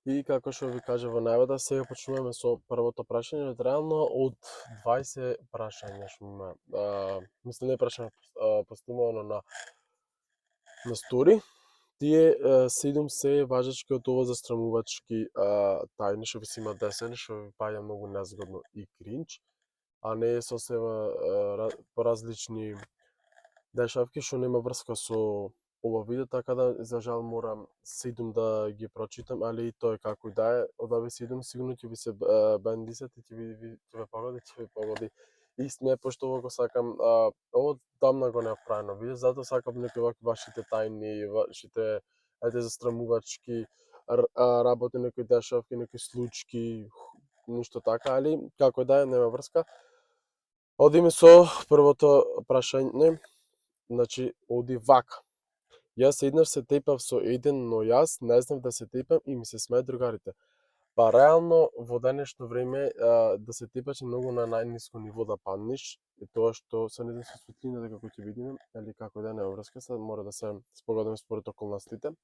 И како што ви кажа во најавата, сега почнуваме со првото прашање. Реално од 20 прашања што има. Мислам не прашање постигнувано на стори. Тие 7 се важечки од ово застрамувачки тајни што ви се има десен, што ви паѓа многу незгодно и кринч, а не е сосема поразлични дешавки што нема врска со ова видео, така да за жал морам 7 да ги прочитам, али и тоа како и да е, од овие 7 сигурно ќе ви се бендисат и ќе ве погоди. Истина е, пошто ово го сакам, ово дамна го направено видео, затоа сакам некои вакви вашите тајни, вашите застрамувачки работи, некои дешавки, некои случки, ништо така, али како и да е, нема врска. Одиме со првото прашање, значи оди вака. Јас еднаш се тепав со еден, но јас не знав да се тепам и ми се смеат другарите. Па реално во денешно време да се тепаш е многу на најниско ниво да паднеш, и тоа што се не знам со светлината како ќе видиме, или како да не врска, се мора да се спогодиме според околностите.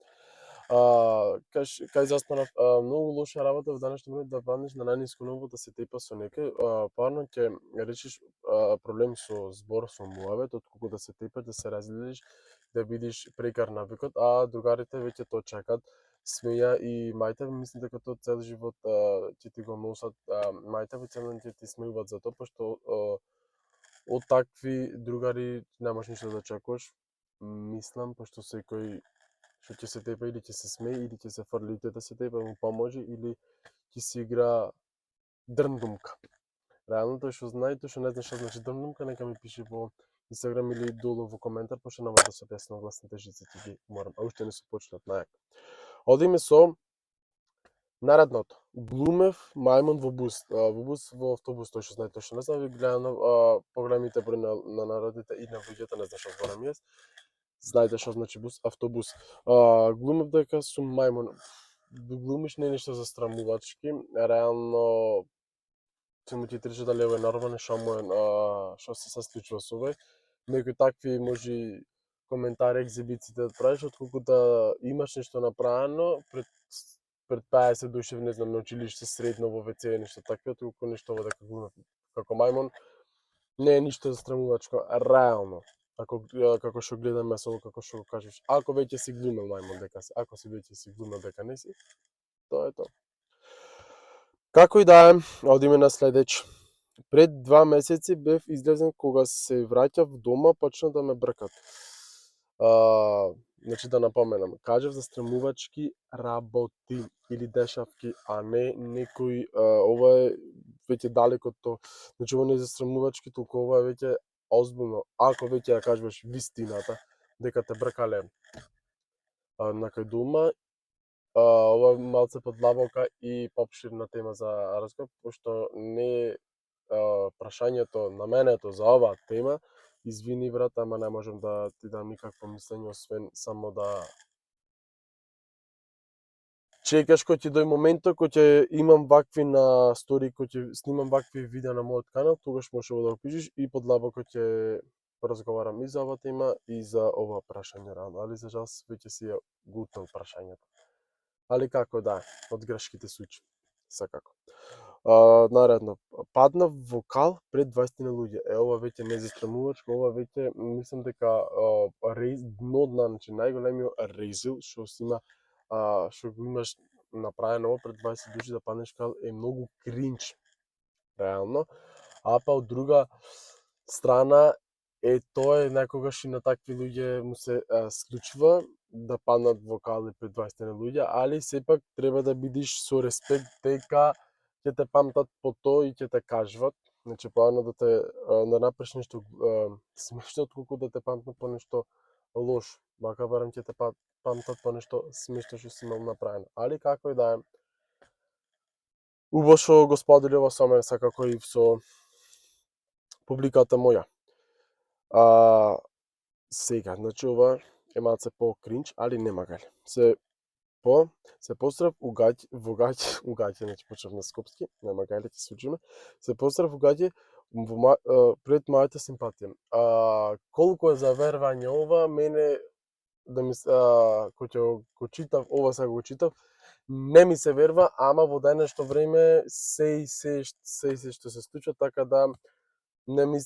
Кај застанав, многу лоша работа во денешно време да паднеш на најниско ниво да се тепаш со некој, парно ќе речиш проблеми со збор, со муавет, отколку да се тепаш, да се разлилиш, да видиш прекар навикот, а другарите веќе тоа чекат, смеја и мајте, мислам дека тоа цел живот ќе ти го носат, мајте цел ден ќе ти смејуват за тоа, пошто од такви другари немаш ништо да очекуваш, мислам, пошто секој што ќе се тепа или ќе се смее, или ќе се фрли да се тепа, му поможи, или ќе се игра дрндумка. Реално тој што знае, тој што не знае што значи дрндумка, нека ми пише во Инстаграм или долу во коментар, пошто не може да се објасни гласните жици, ти ги морам, а уште не се почнат најак. Одиме со наредното. Глумев мајмун во бус. Во автобус, тој што знае, тој што не знае, ви гледам поголемите број на народите и на луѓето, не знам што зборам јас. Знаете што значи бус, автобус. Глумев дека сум мајмун. Глумиш не е нешто застрамувачки, реално само ти трча дали е нормално, што се случува со овој. Некои такви може коментари, екзибиции да правиш, отколку да имаш нешто направено пред 50 души, не знам, на училиште средно во ВЦ нешто такво, отколку нешто ово дека глумев како мајмун, не е ништо застрамувачко, реално. Како што гледаме со како што го кажеш, ако веќе си глумел мајмун дека си, ако си веќе си глумел дека не си, тоа е тоа. Како и да е, одиме на следеч. Пред 2 месеци бев излезен, кога се враќав дома, почна да ме бркат. Значи да напоменам, кажав застрамувачки работи или дешавки, а не некој, ова е веќе далеко од тоа. Значи ова не е застрамувачки, толку ова е веќе озбилно. Ако веќе ја кажуваш вистината, дека те бркале накај дома, ова е малце подлабока и поопширна тема за разговор, пошто не е прашањето на менето за оваа тема. Извини брат, ама не можам да ти дам никакво мислење, освен само да чекаш кој ќе дојде моментот кој ќе имам вакви на стори, кој ќе снимам вакви видеа на мојот канал, тогаш може да го пишеш и подлабоко ќе поразговарам и за оваа тема и за ова прашање рано, али за жал веќе си ја гутнал прашањето. Али како да, од грешките се учи, секако. Наредно, паднав во кал пред 20 на луѓе. Ова веќе не е застрамувачко, ова веќе мислам дека дно дна, значи најголемиот резил што се има, што го имаш направено ово пред 20 души да паднеш кал е многу кринч, реално. А па од друга страна тоа е некогаш и на такви луѓе му се случува да паднат во кал пред 20 на луѓе, али сепак треба да бидиш со респект дека ќе те памтат по тоа и ќе те кажват. Значи поано да направиш нешто смешно, отколку да те памтат по нешто лошо. Вака барем ќе те памтат по нешто смешно што си имал направено. Али како и да е, убаво што го сподели ова со мене, секако и со публиката моја. Сега, значи ова е малце по кринч, али нема гале. Се посрав во гаќе, значи почнав на скопски, нема гале, ќе се учиме. Се посрав во гаќе пред мојата симпатија. Колку е за вервање ова, мене кој ќе го читав, ова сега го читав, не ми се верва, ама во денешно време се што се случува, така да не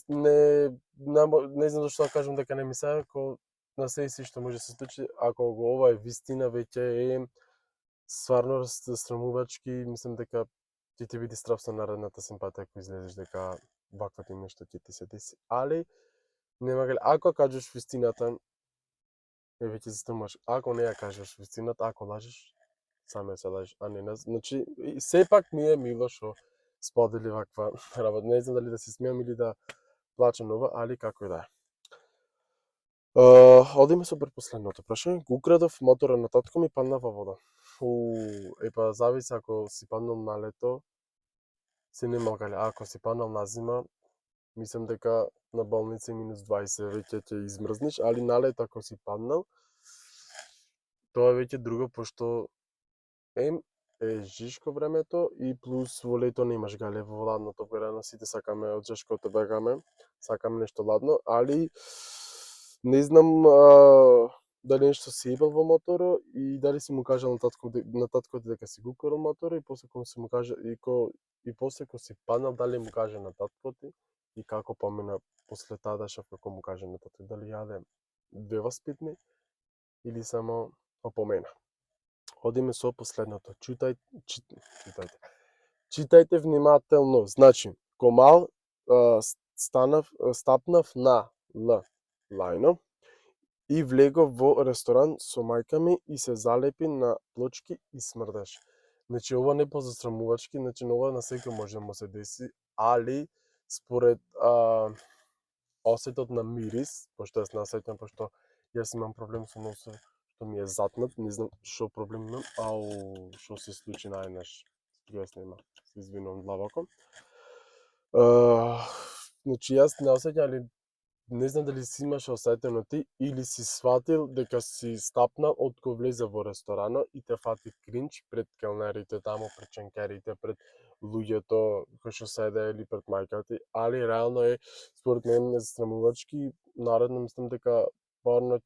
знам зашто да кажам дека не ми се, ако на се што може да се случи, ако го ова е вистина, веќе е стварно срамувачки, мислам дека ќе ти биде страшно наредната симпатија ако излезеш дека вакво ти нешто ќе ти се деси. Али нема гале, ако кажеш вистината, веќе застумаш. Ако не ја кажеш вистината, ако лажеш, саме се лажеш, а не нас. Значи, сепак ми е мило што сподели ваква работа. Не знам дали да се смеам или да плачам нова, али како и да е. Одиме со предпоследното прашање. Го украдов мотора на татко ми, падна во вода. Епа зависи ако си паднал на лето, се нема гале. Ако си паднал на зима, мислам дека на болница и -20 веќе ќе измрзнеш, али на лето ако си паднал, тоа е веќе друго, пошто е жишко времето и плюс во лето немаш гале во ладното време, сите сакаме од жешкото бегаме, сакаме нешто ладно, али не знам дали нешто си ебал во мотора и дали си му кажал на татко дека си го украл мотора и после кога си му кажа и после кога си паднал дали му кажа на татко ти и како помина после таа дашав како му кажа на татко дали јаде две васпитни или само опомена. Одиме со последното. Читајте внимателно. Значи, комал стапнав на лајно и влегов во ресторан со мајка ми и се залепи на плочки и смрдеше. Значи, ова не позасрамувачки, значи ова на секој може да му се деси, али според осетот на мирис, пошто јас насеќам, пошто јас имам проблем со носот што ми е затнат, не знам што проблем имам, што се случи најнаш, јас нема, се извинувам длабоко. Значи јас не осеќам, али не знам дали си имаш осетено ти или си сватил дека си стапнал од кога влезе во ресторанот и те фати кринч пред келнерите таму, пред ченкерите, пред луѓето кои што седе или пред мајка ти, али реално е според мене засрамувачки. Наредно мислам дека парно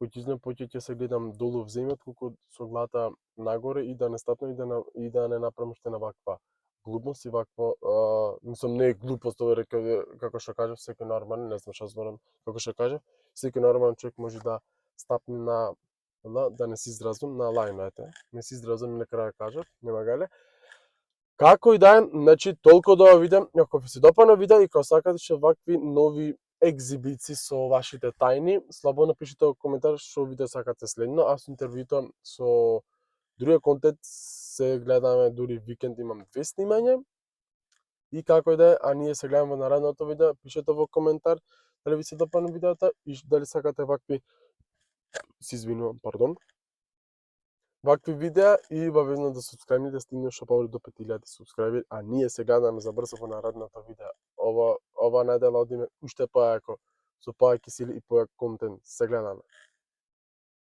кој ќе излезам поќе ќе се гледам долу в земјот колку со главата нагоре и да не стапнам и да не направам уште на ваква глупост и вакво, мислам не е глупост, ова како што кажав, секој нормален, не знам што зборам, како што кажав, секој нормален човек може да стапне на да не се изразвам на лајно, не се изразвам и на крај кажав, нема гале. Како и да е, значи толку до ова видео, ако ви се допадна видео и ако сакате што вакви нови екзибиции со вашите тајни, слободно пишете во коментар што видео сакате следно, а со интервјуто со другиот контент се гледаме, дури викенд имам 2 снимања. И како и да е, а ние се гледаме во наредното видео, пишете во коментар дали ви се допадна видеото и дали сакате вакви вакви видеа и обавезно да субскрајбите, да стигнем што повеќе до 5000 субскрајбери, а ние се гледаме забрзо во наредното видео. Ова недела одиме уште појако, со појаки сили и појак контент. Се гледаме.